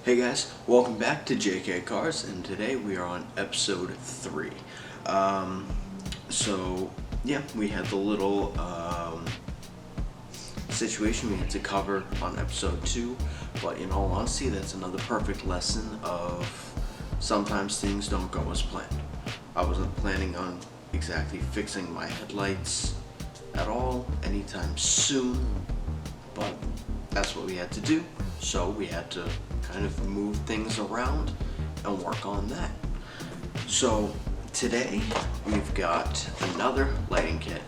Hey guys, welcome back to JK Cars, and today we are on episode 3. We had the little situation we had to cover on episode 2, but in all honesty, that's another perfect lesson of sometimes things don't go as planned. I wasn't planning on exactly fixing my headlights at all anytime soon, but that's what we had to do, so we had to kind of move things around and work on that. So today we've got another lighting kit.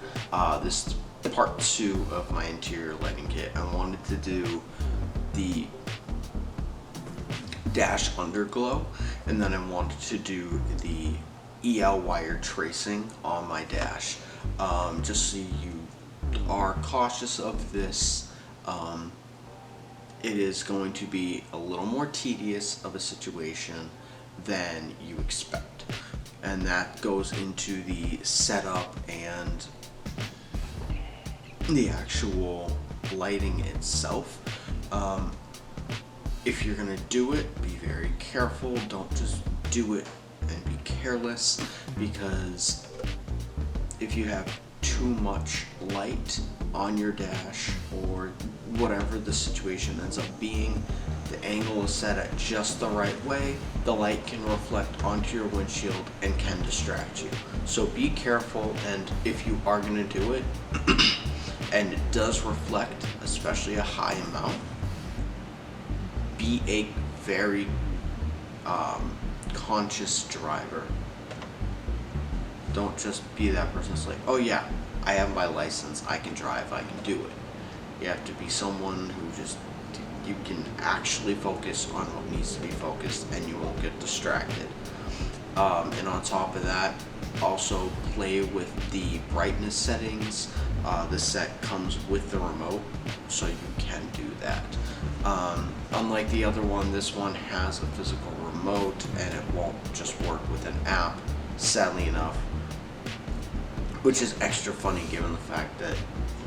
This is part 2 of my interior lighting kit. I wanted to do the dash underglow, and then I wanted to do the EL wire tracing on my dash. Just so you are cautious of this, it is going to be a little more tedious of a situation than you expect. And that goes into the setup and the actual lighting itself. If you're gonna do it, be very careful. Don't just do it and be careless, because if you have too much light on your dash, or whatever the situation ends up being, the angle is set at just the right way, the light can reflect onto your windshield and can distract you. So be careful, and if you are going to do it and it does reflect, especially a high amount, be a very conscious driver. Don't just be that person that's like, oh yeah, I have my license, I can drive, I can do it. You have to be someone who you can actually focus on what needs to be focused, and you won't get distracted. And on top of that, also play with the brightness settings. The set comes with the remote, so you can do that. Unlike the other one, this one has a physical remote, and it won't just work with an app, sadly enough. Which is extra funny given the fact that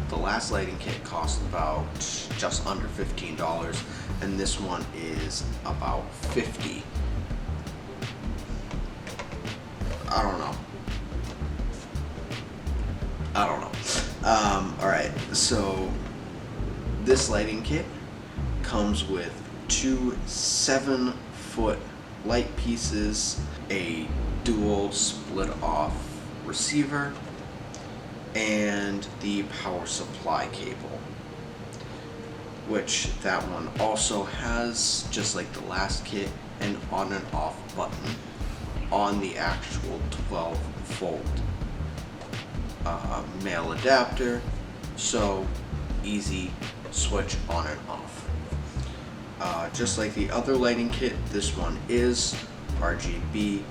the last lighting kit cost about just under $15, and this one is about $50. I don't know. Alright, so this lighting kit comes with 2 7-foot light pieces, a dual split off receiver, and the power supply cable, which that one also has, just like the last kit, an on and off button on the actual 12-volt male adapter, so easy switch on and off. Just like the other lighting kit, this one is RGB,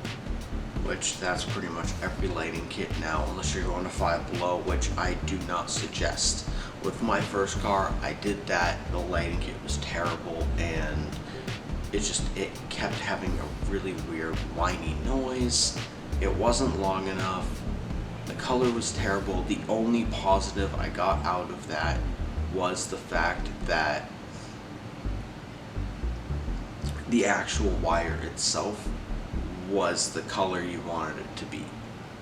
which that's pretty much every lighting kit now, unless you're going to Five Below, which I do not suggest. With my first car, I did that. The lighting kit was terrible, and it kept having a really weird whiny noise. It wasn't long enough. The color was terrible. The only positive I got out of that was the fact that the actual wire itself was the color you wanted it to be.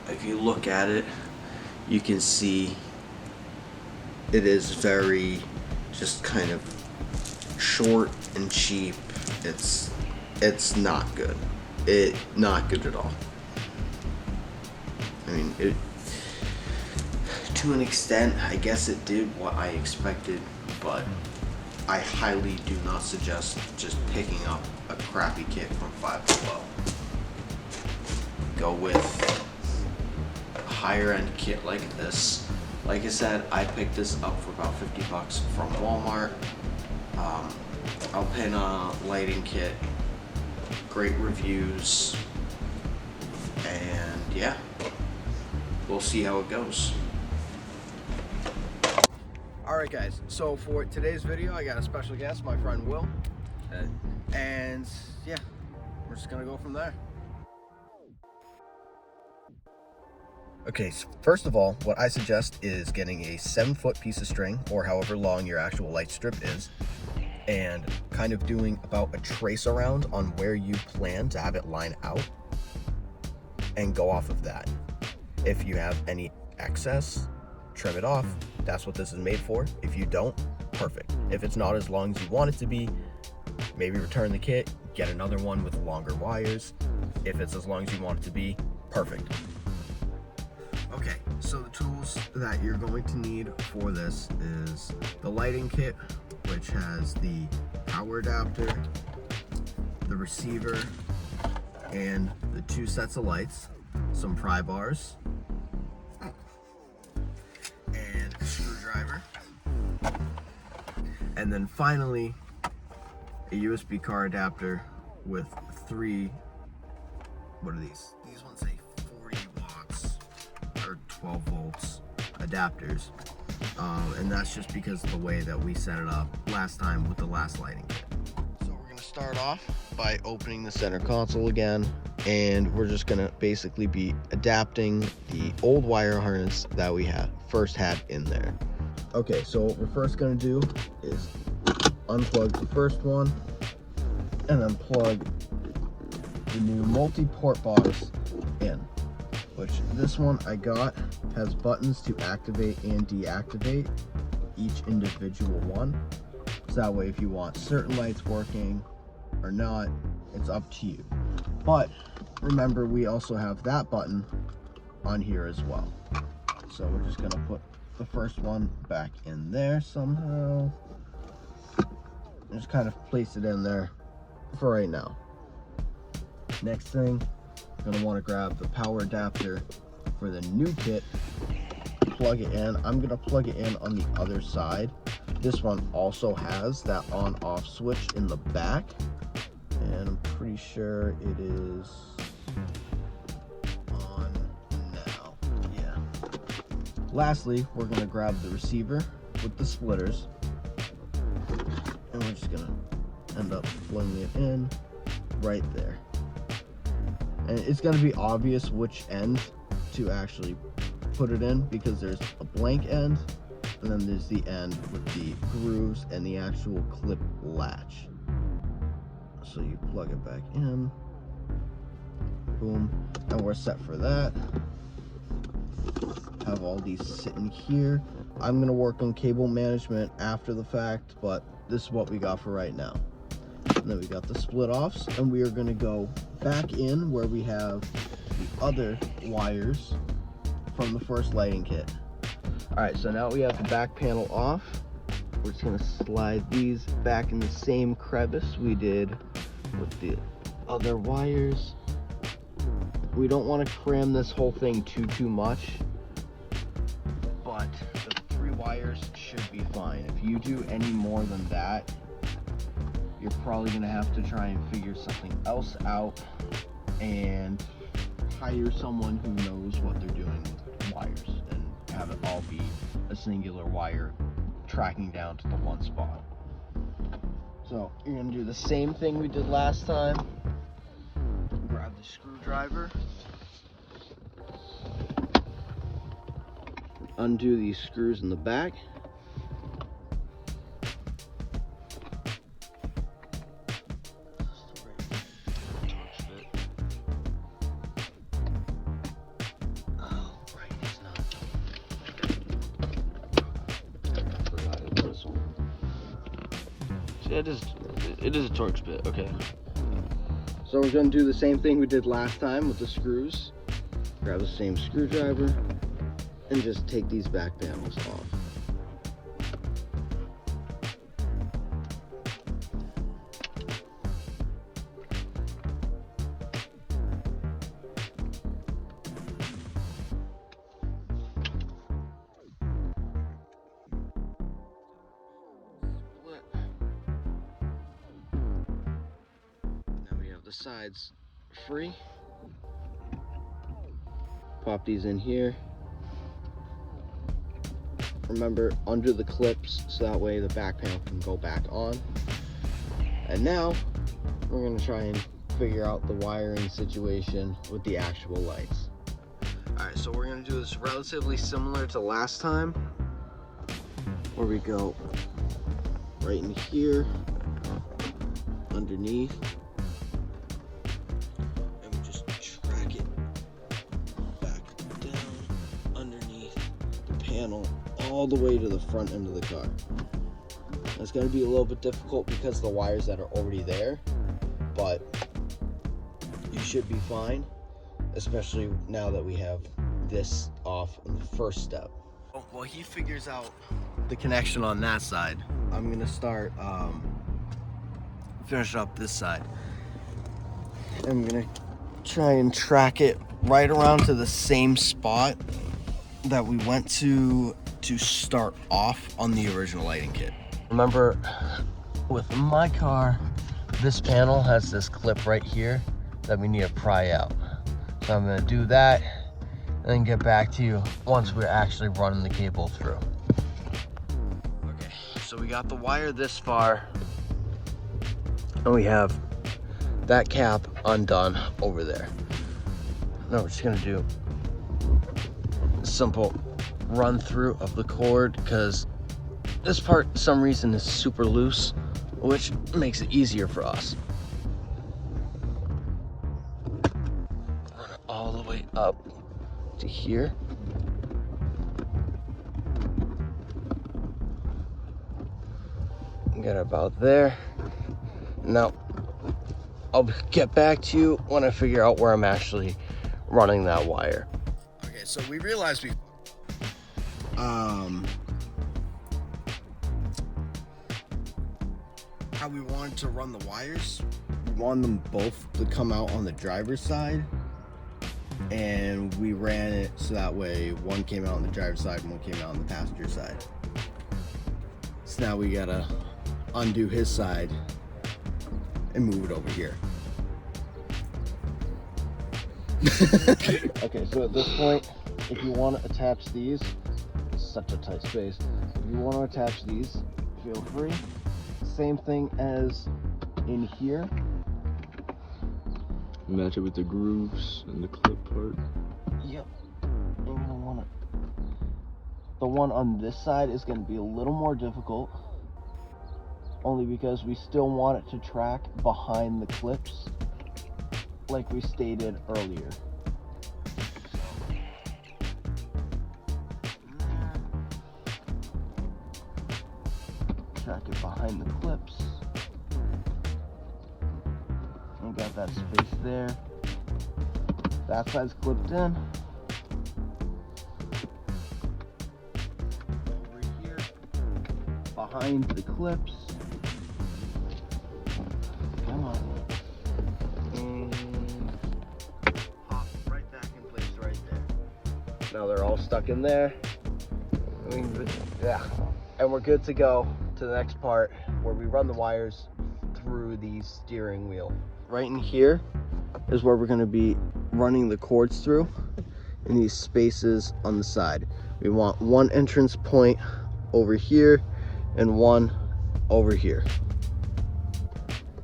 If you look at it, you can see it is very just kind of short and cheap. It's not good. Not good at all. I mean, to an extent, I guess it did what I expected, but I highly do not suggest just picking up a crappy kit from Five Below. Go with a higher end kit like this. Like I said, I picked this up for about $50 from Walmart. Alpena lighting kit, great reviews, and yeah, we'll see how it goes. Alright guys, so for today's video I got a special guest, my friend Will, and yeah, we're just gonna go from there. Okay, so first of all, what I suggest is getting a 7-foot piece of string, or however long your actual light strip is, and kind of doing about a trace around on where you plan to have it line out, and go off of that. If you have any excess, trim it off. That's what this is made for. If you don't, perfect. If it's not as long as you want it to be, maybe return the kit, get another one with longer wires. If it's as long as you want it to be, perfect. Okay, so the tools that you're going to need for this is the lighting kit, which has the power adapter, the receiver, and the 2 sets of lights, some pry bars, and a screwdriver. And then finally, a USB car adapter with 3, what are these? These ones say 40 watts or 12 volts adapters. And that's just because of the way that we set it up last time with the last lighting kit. So we're gonna start off by opening the center console again, and we're just gonna basically be adapting the old wire harness that we first had in there. Okay, so what we're first gonna do is unplug the first one and then plug the new multi-port box in, which this one I got has buttons to activate and deactivate each individual one. So that way if you want certain lights working or not, it's up to you. But remember, we also have that button on here as well. So we're just gonna put the first one back in there somehow. Just kind of place it in there for right now. Next thing, you're gonna want to grab the power adapter for the new kit, plug it in. I'm gonna plug it in on the other side. This one also has that on-off switch in the back, and I'm pretty sure it is on now. Yeah. Lastly, we're gonna grab the receiver with the splitters, and we're just gonna end up plugging it in right there. And it's gonna be obvious which end to actually put it in, because there's a blank end and then there's the end with the grooves and the actual clip latch. So you plug it back in, boom, and we're set for that. Have all these sitting here. I'm gonna work on cable management after the fact, but this is what we got for right now. And then we got the split offs, and we are gonna go back in where we have the other wires from the first lighting kit. All right, so now we have the back panel off. We're just gonna slide these back in the same crevice we did with the other wires. We don't want to cram this whole thing too much, but the 3 wires should be fine. If you do any more than that, you're probably gonna have to try and figure something else out and hire someone who knows what they're doing with wires, and have it all be a singular wire tracking down to the one spot. So you're gonna do the same thing we did last time. Grab the screwdriver, undo these screws in the back, it is a Torx bit, okay. So we're gonna do the same thing we did last time with the screws. Grab the same screwdriver and just take these back panels off. The sides free. Pop these in here. Remember, under the clips, so that way the back panel can go back on. And now we're going to try and figure out the wiring situation with the actual lights. Alright, so we're going to do this relatively similar to last time, where we go right in here, underneath. And we just track it back down underneath the panel all the way to the front end of the car. It's going to be a little bit difficult because the wires that are already there, but you should be fine, especially now that we have this off in the first step. While he figures out the connection on that side, I'm going to start finish up this side. I'm going to try and track it right around to the same spot that we went to start off on the original lighting kit. Remember, with my car, this panel has this clip right here that we need to pry out. So I'm gonna do that and then get back to you once we're actually running the cable through. Okay, so we got the wire this far and we have that cap undone over there. Now we're just gonna do a simple run through of the cord because this part, for some reason, is super loose, which makes it easier for us. Run it all the way up to here. Get about there. Now, I'll get back to you when I figure out where I'm actually running that wire. Okay, so we realized how we wanted to run the wires. We wanted them both to come out on the driver's side, and we ran it so that way one came out on the driver's side and one came out on the passenger side. So now we gotta undo his side and move it over here. Okay, so at this point, if you want to attach these, it's such a tight space. If you want to attach these, feel free. Same thing as in here. Match it with the grooves and the clip part. Yep. You're gonna want it. The one on this side is going to be a little more difficult, only because we still want it to track behind the clips, like we stated earlier. Track it behind the clips. And got that space there. That side's clipped in. Over here, behind the clips. Come on. And pop right back in place right there. Now they're all stuck in there. Yeah. And we're good to go to the next part where we run the wires through the steering wheel. Right in here is where we're going to be running the cords through in these spaces on the side. We want one entrance point over here and one over here.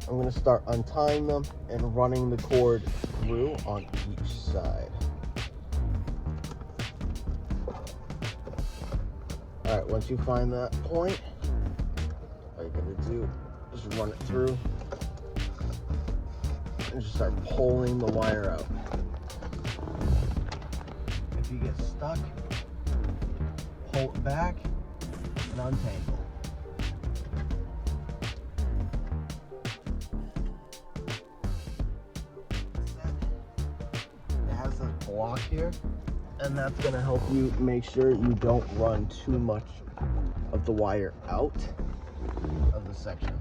I'm going to start untying them and running the cord through on each side. All right, once you find that point, all you're gonna do is run it through and just start pulling the wire out. If you get stuck, pull it back and untangle. It has a block here, and that's going to help you make sure you don't run too much of the wire out of the section.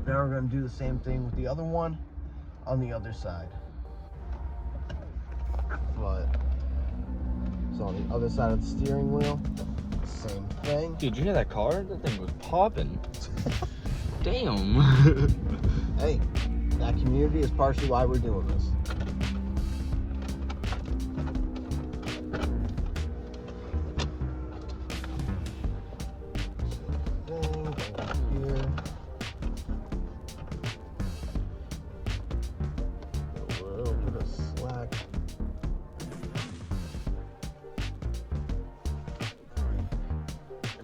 Now we're going to do the same thing with the other one on the other side. But so on the other side of the steering wheel, same thing. Dude, you hear that car? That thing was popping. Damn. Hey, that community is partially why we're doing this.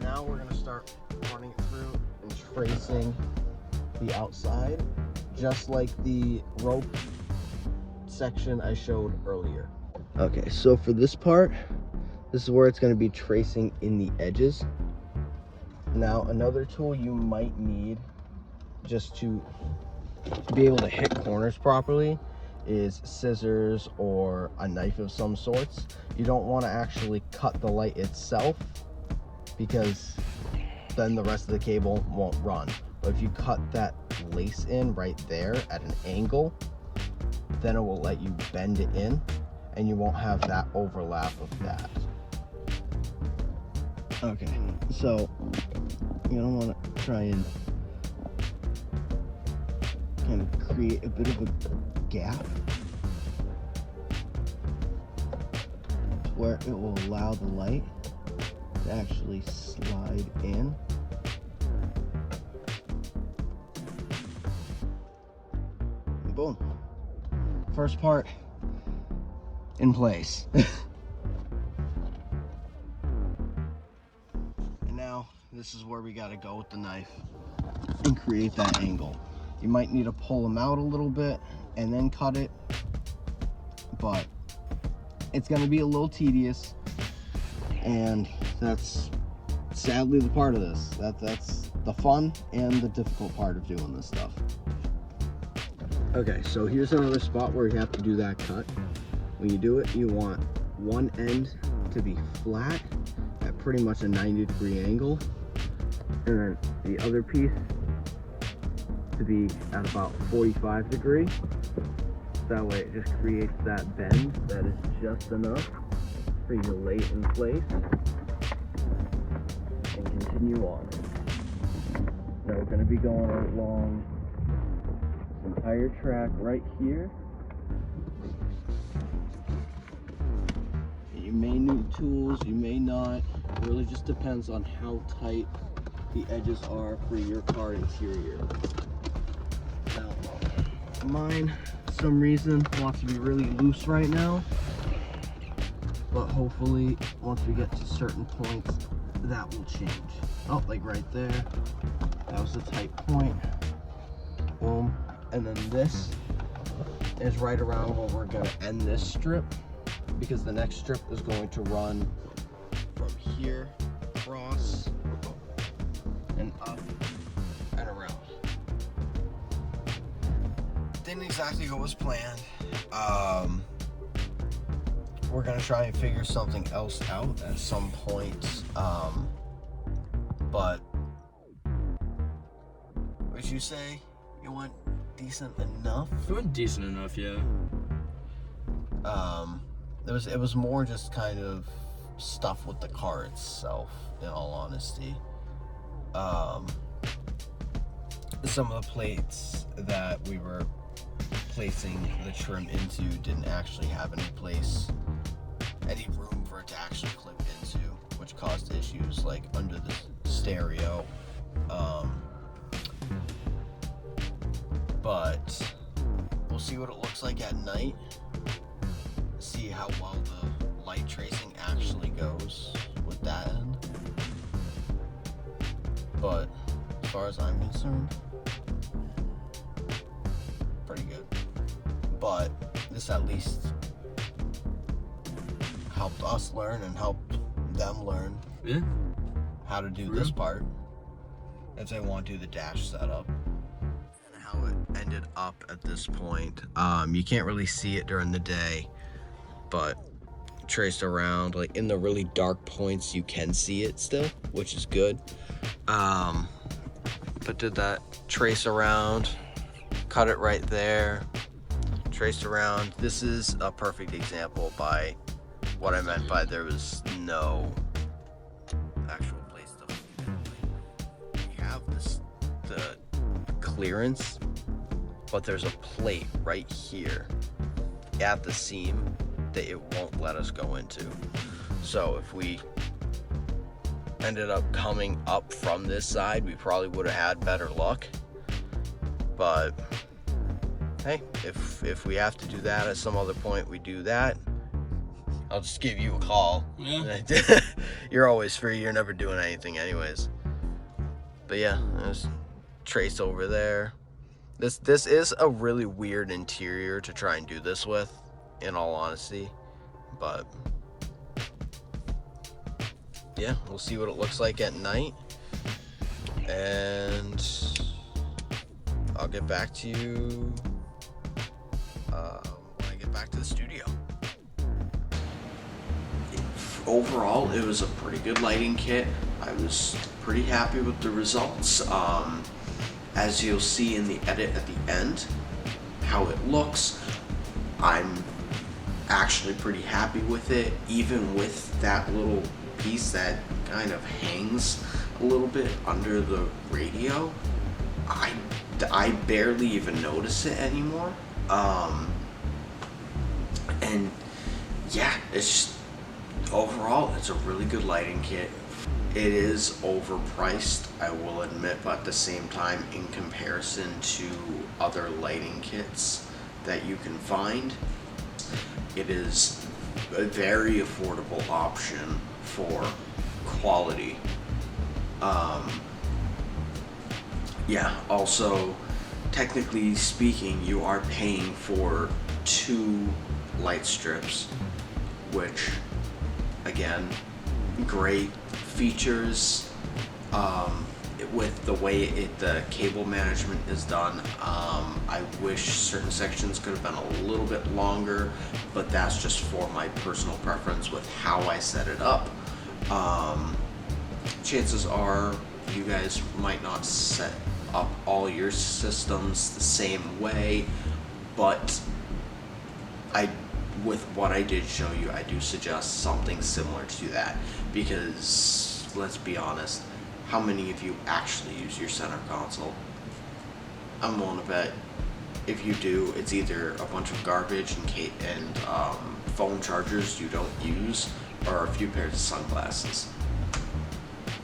Now we're going to start running it through and tracing the outside, just like the rope section I showed earlier. Okay, so for this part, this is where it's going to be tracing in the edges. Now, another tool you might need just to be able to hit corners properly is scissors or a knife of some sorts. You don't want to actually cut the light itself, because then the rest of the cable won't run. But if you cut that lace in right there at an angle, then it will let you bend it in and you won't have that overlap of that. Okay, so you're gonna want to try and kind of create a bit of a gap where it will allow the light to actually slide in. And boom. First part in place. And now this is where we got to go with the knife and create that angle. You might need to pull them out a little bit and then cut it, but it's going to be a little tedious, and that's sadly the part of this. That's the fun and the difficult part of doing this stuff. Okay, so here's another spot where you have to do that cut. When you do it, you want one end to be flat at pretty much a 90-degree angle, and then the other piece to be at about 45 degree. That way it just creates that bend that is just enough for you to lay it in place and continue on. Now we're going to be going along this entire track right here. You may need tools, you may not. It really just depends on how tight the edges are for your car interior. Now, mine, for some reason, wants to be really loose right now, but hopefully once we get to certain points that will change. Oh, like right there, that was the tight point. Boom. And then this is right around where we're going to end this strip, because the next strip is going to run from here across and up and around. Didn't exactly go as planned. We're gonna try and figure something else out at some point. But would you say it went decent enough? It went decent enough, yeah. It was more just kind of stuff with the car itself, in all honesty. Some of the plates that we were placing the trim into didn't actually have any room for it to actually clip into, which caused issues like under the stereo. But we'll see what it looks like at night, see how well the light tracing actually goes with that end. But as far as I'm concerned, pretty good. But this at least helped us learn and helped them learn how to do this part if they want to do the dash setup. And how it ended up at this point. You can't really see it during the day, but traced around, like in the really dark points you can see it still, which is good. But did that trace around, cut it right there, traced around. This is a perfect example by what I meant by there was no actual place to you have the clearance, but there's a plate right here at the seam that it won't let us go into. So if we ended up coming up from this side, we probably would have had better luck. But hey, if we have to do that at some other point, we do that. I'll just give you a call. Yeah. You're always free. You're never doing anything anyways. But yeah, it was trace over there. This is a really weird interior to try and do this with, in all honesty, but yeah, we'll see what it looks like at night, and I'll get back to you when I get back to the studio. Overall, it was a pretty good lighting kit. I was pretty happy with the results. As you'll see in the edit at the end, how it looks, I'm actually pretty happy with it, even with that little piece that kind of hangs a little bit under the radio. I barely even notice it anymore. And yeah, it's just, overall, it's a really good lighting kit. It is overpriced, I will admit, but at the same time, in comparison to other lighting kits that you can find, it is a very affordable option for quality. Yeah, also, technically speaking, you are paying for 2 light strips, which, again, great features. With the way the cable management is done, I wish certain sections could have been a little bit longer, but that's just for my personal preference with how I set it up. Chances are you guys might not set up all your systems the same way, but with what I did show you, I do suggest something similar to that, because let's be honest, how many of you actually use your center console? I'm willing to bet if you do, it's either a bunch of garbage and phone chargers you don't use, or a few pairs of sunglasses.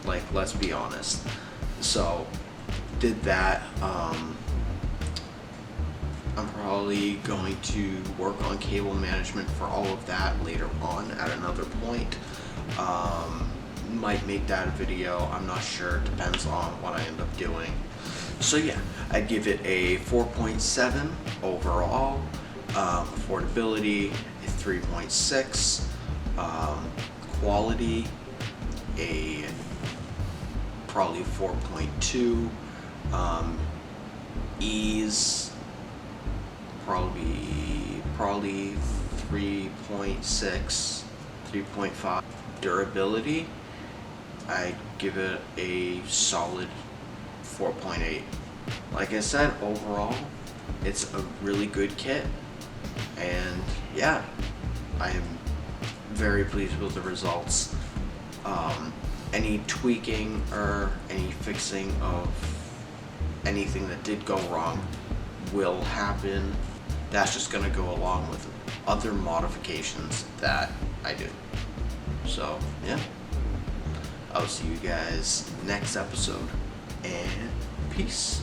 Like, let's be honest. So, did that. I'm probably going to work on cable management for all of that later on at another point. Might make that a video, I'm not sure, depends on what I end up doing. So yeah, I'd give it a 4.7 overall. Affordability, a 3.6. Quality, a probably 4.2. Ease, probably 3.6, 3.5. Durability, I'd give it a solid 4.8. Like I said, overall, it's a really good kit, and yeah, I am very pleased with the results. Any tweaking or any fixing of anything that did go wrong will happen. That's just gonna go along with other modifications that I do. So yeah, I'll see you guys next episode, and peace.